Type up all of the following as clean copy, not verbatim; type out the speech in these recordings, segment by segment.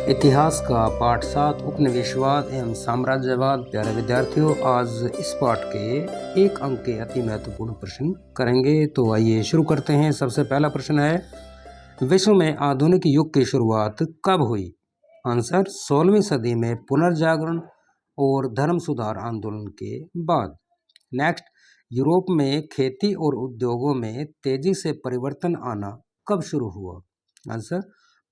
इतिहास का पाठ 7 उपनिवेशवाद एवं साम्राज्यवाद। प्यारे विद्यार्थियों, आज इस पाठ के एक अंक के अति महत्वपूर्ण प्रश्न करेंगे। तो आइए शुरू करते हैं। सबसे पहला प्रश्न है, विश्व में आधुनिक युग की शुरुआत कब हुई? आंसर, 16वीं सदी में पुनर्जागरण और धर्म सुधार आंदोलन के बाद। नेक्स्ट, यूरोप में खेती और उद्योगों में तेजी से परिवर्तन आना कब शुरू हुआ? आंसर,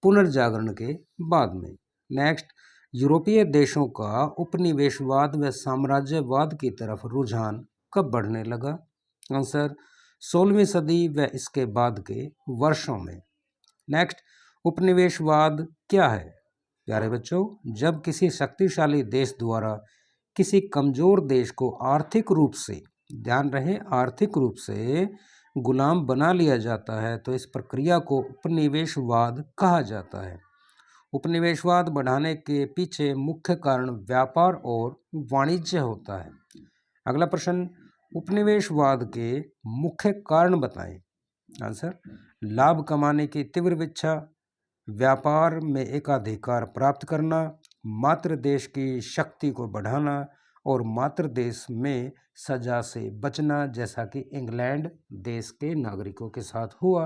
पुनर्जागरण के बाद में। नेक्स्ट, यूरोपीय देशों का उपनिवेशवाद व साम्राज्यवाद की तरफ रुझान कब बढ़ने लगा? आंसर, 16वीं सदी व इसके बाद के वर्षों में। नेक्स्ट, उपनिवेशवाद क्या है? प्यारे बच्चों, जब किसी शक्तिशाली देश द्वारा किसी कमजोर देश को आर्थिक रूप से, ध्यान रहे, आर्थिक रूप से गुलाम बना लिया जाता है तो इस प्रक्रिया को उपनिवेशवाद कहा जाता है। उपनिवेशवाद बढ़ाने के पीछे मुख्य कारण व्यापार और वाणिज्य होता है। अगला प्रश्न, उपनिवेशवाद के मुख्य कारण बताएं। आंसर, लाभ कमाने की तीव्र इच्छा, व्यापार में एकाधिकार प्राप्त करना, मातृ देश की शक्ति को बढ़ाना और मातृ देश में सजा से बचना, जैसा कि इंग्लैंड देश के नागरिकों के साथ हुआ।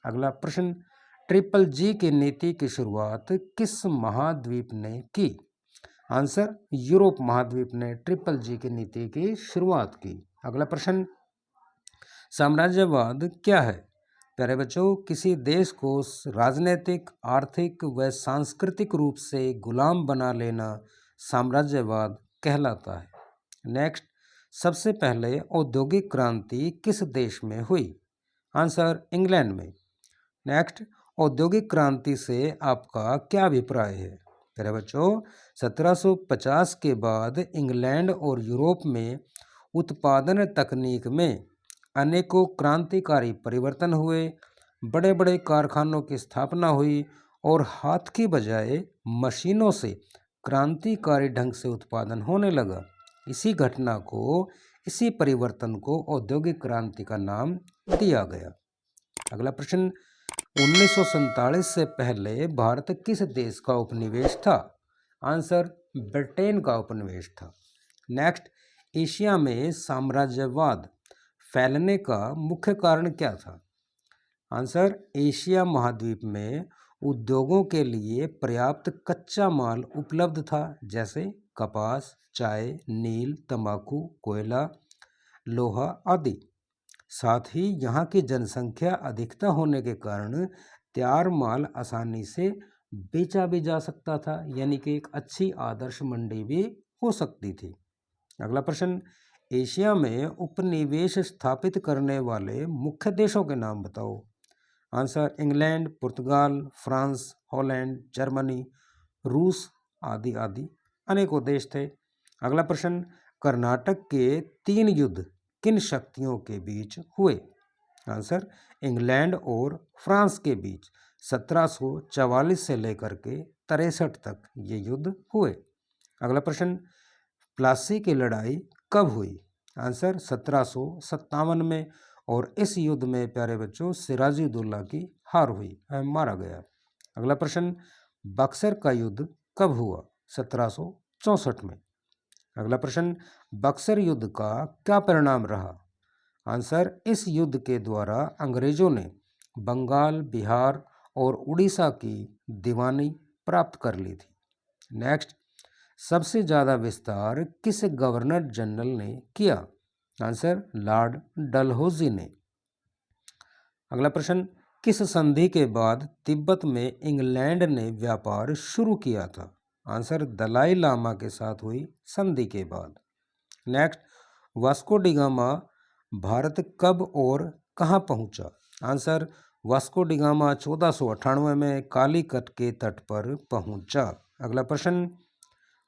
अगला प्रश्न, ट्रिपल जी की नीति की शुरुआत किस महाद्वीप ने की? आंसर, यूरोप महाद्वीप ने ट्रिपल जी की नीति की शुरुआत की। अगला प्रश्न, साम्राज्यवाद क्या है? प्यारे बच्चों, किसी देश को राजनीतिक, आर्थिक व सांस्कृतिक रूप से गुलाम बना लेना साम्राज्यवाद कहलाता है। नेक्स्ट, सबसे पहले औद्योगिक क्रांति किस देश में हुई? आंसर, इंग्लैंड में। नेक्स्ट, औद्योगिक क्रांति से आपका क्या अभिप्राय है? प्यारे बच्चों, 1750 के बाद इंग्लैंड और यूरोप में उत्पादन तकनीक में अनेकों क्रांतिकारी परिवर्तन हुए। बड़े बड़े कारखानों की स्थापना हुई और हाथ की बजाय मशीनों से क्रांतिकारी ढंग से उत्पादन होने लगा। इसी परिवर्तन को औद्योगिक क्रांति का नाम दिया गया। अगला प्रश्न, 1947 से पहले भारत किस देश का उपनिवेश था? आंसर, ब्रिटेन का उपनिवेश था। नेक्स्ट, एशिया में साम्राज्यवाद फैलने का मुख्य कारण क्या था? आंसर, एशिया महाद्वीप में उद्योगों के लिए पर्याप्त कच्चा माल उपलब्ध था, जैसे कपास, चाय, नील, तंबाकू, कोयला, लोहा आदि। साथ ही यहाँ की जनसंख्या अधिकता होने के कारण तैयार माल आसानी से बेचा भी जा सकता था, यानी कि एक अच्छी आदर्श मंडी भी हो सकती थी। अगला प्रश्न, एशिया में उपनिवेश स्थापित करने वाले मुख्य देशों के नाम बताओ। आंसर, इंग्लैंड, पुर्तगाल, फ्रांस, हॉलैंड, जर्मनी, रूस आदि आदि अनेकों देश थे। अगला प्रश्न, कर्नाटक के 3 युद्ध किन शक्तियों के बीच हुए? आंसर, इंग्लैंड और फ्रांस के बीच 1744 से लेकर के 63 तक ये युद्ध हुए। अगला प्रश्न, प्लासी की लड़ाई कब हुई? आंसर, 1757 में, और इस युद्ध में प्यारे बच्चों सिराजुद्दौला की हार हुई, मारा गया। अगला प्रश्न, बक्सर का युद्ध कब हुआ? 1764 में। अगला प्रश्न, बक्सर युद्ध का क्या परिणाम रहा? आंसर, इस युद्ध के द्वारा अंग्रेजों ने बंगाल, बिहार और उड़ीसा की दीवानी प्राप्त कर ली थी। नेक्स्ट, सबसे ज़्यादा विस्तार किस गवर्नर जनरल ने किया? आंसर, लॉर्ड डलहौजी ने। अगला प्रश्न, किस संधि के बाद तिब्बत में इंग्लैंड ने व्यापार शुरू किया था? आंसर, दलाई लामा के साथ हुई संधि के बाद। Next, Vasco D gamma Bharat कब और कहाँ पहुंचा? आंसर, वास्को डी गामा 1498 में कालीकट के तट पर पहुंचा। अगला प्रश्न,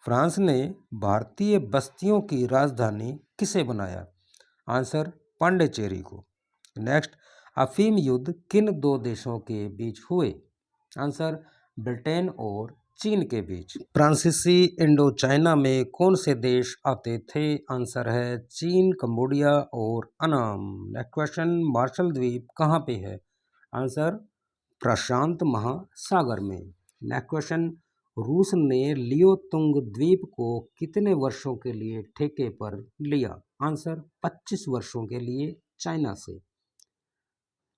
फ्रांस ने भारतीय बस्तियों की राजधानी किसे बनाया? आंसर, पांडिचेरी को। नेक्स्ट, अफीम युद्ध किन 2 देशों के बीच हुए? आंसर, ब्रिटेन और चीन के बीच। फ्रांसीसी इंडो चाइना में कौन से देश आते थे? आंसर है चीन, कंबोडिया और अनाम। नेक्स्ट क्वेश्चन, मार्शल द्वीप कहाँ पे है? आंसर, प्रशांत महासागर में। नेक्स्ट क्वेश्चन, रूस ने लियोतुंग द्वीप को कितने वर्षों के लिए ठेके पर लिया? आंसर 25 वर्षों के लिए चाइना से।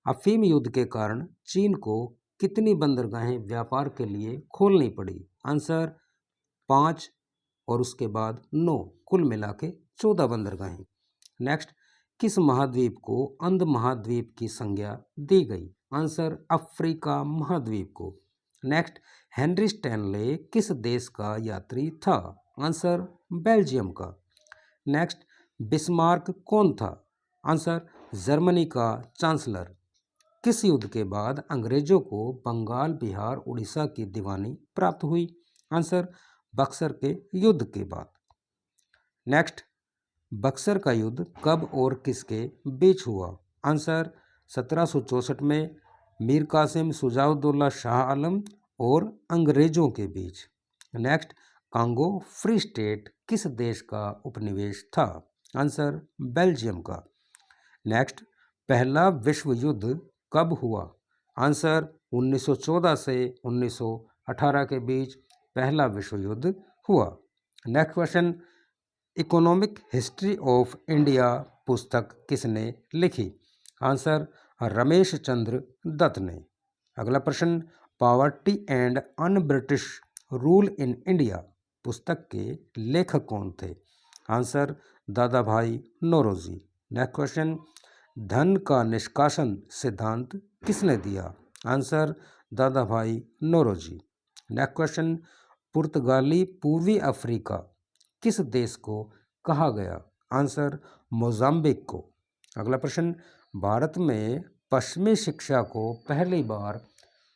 अफीम युद्ध के कारण चीन को कितनी बंदरगाहें व्यापार के लिए खोलनी पड़ी? आंसर 5 और उसके बाद 9, कुल मिला के 14 बंदरगाहें। नेक्स्ट, किस महाद्वीप को अंध महाद्वीप की संज्ञा दी गई? आंसर अफ्रीका महाद्वीप को। नेक्स्ट, हेनरी स्टैनले किस देश का यात्री था? आंसर बेल्जियम का। नेक्स्ट, बिस्मार्क कौन था? आंसर जर्मनी का चांसलर। किस युद्ध के बाद अंग्रेजों को बंगाल, बिहार, उड़ीसा की दीवानी प्राप्त हुई? आंसर बक्सर के युद्ध के बाद। नेक्स्ट, बक्सर का युद्ध कब और किसके बीच हुआ? आंसर 1764 में मीर कासिम, शुजाउद्दौला शाह आलम और अंग्रेजों के बीच। नेक्स्ट, कांगो फ्री स्टेट किस देश का उपनिवेश था? आंसर बेल्जियम का। नेक्स्ट, पहला विश्व युद्ध कब हुआ? आंसर 1914 से 1918 के बीच पहला विश्व युद्ध हुआ। Next question, economic history of India पुस्तक किसने लिखी? आंसर रमेश चंद्र दत्त ने। अगला प्रश्न, poverty and un British rule in India पुस्तक के लेखक कौन थे? आंसर दादा भाई नौरोजी। नेक्स्ट क्वेश्चन, धन का निष्कासन सिद्धांत किसने दिया? आंसर दादा भाई नौरोजी। नेक्स्ट क्वेश्चन, पुर्तगाली पूर्वी अफ्रीका किस देश को कहा गया? आंसर मोजाम्बिक को। अगला प्रश्न, भारत में पश्चिमी शिक्षा को पहली बार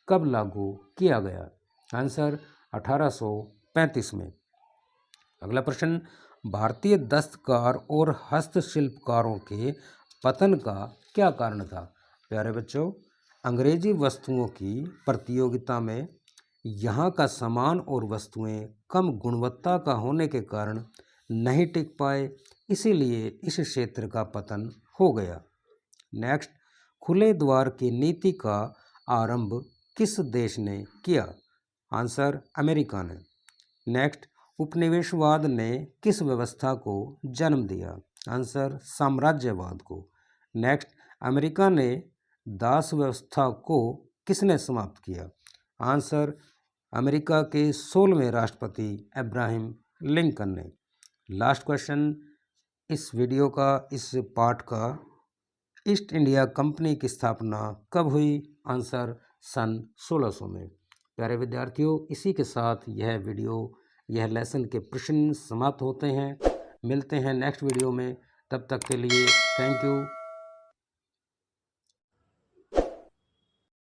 कब लागू किया गया? आंसर 1835 में। अगला प्रश्न, भारतीय दस्तकार और हस्तशिल्पकारों के पतन का क्या कारण था? प्यारे बच्चों, अंग्रेजी वस्तुओं की प्रतियोगिता में यहाँ का सामान और वस्तुएं कम गुणवत्ता का होने के कारण नहीं टिक पाए, इसीलिए इस क्षेत्र का पतन हो गया। नेक्स्ट, खुले द्वार की नीति का आरंभ किस देश ने किया? आंसर अमेरिका ने। नेक्स्ट, उपनिवेशवाद ने किस व्यवस्था को जन्म दिया? आंसर साम्राज्यवाद को। नेक्स्ट, अमेरिका ने दास व्यवस्था को किसने समाप्त किया? आंसर अमेरिका के 16वें राष्ट्रपति अब्राहम लिंकन ने। लास्ट क्वेश्चन इस वीडियो का, इस पार्ट का, ईस्ट इंडिया कंपनी की स्थापना कब हुई? आंसर सन 1600 में। प्यारे विद्यार्थियों, इसी के साथ यह वीडियो, यह लेसन के प्रश्न समाप्त होते हैं। मिलते हैं नेक्स्ट वीडियो में, तब तक के लिए थैंक यू।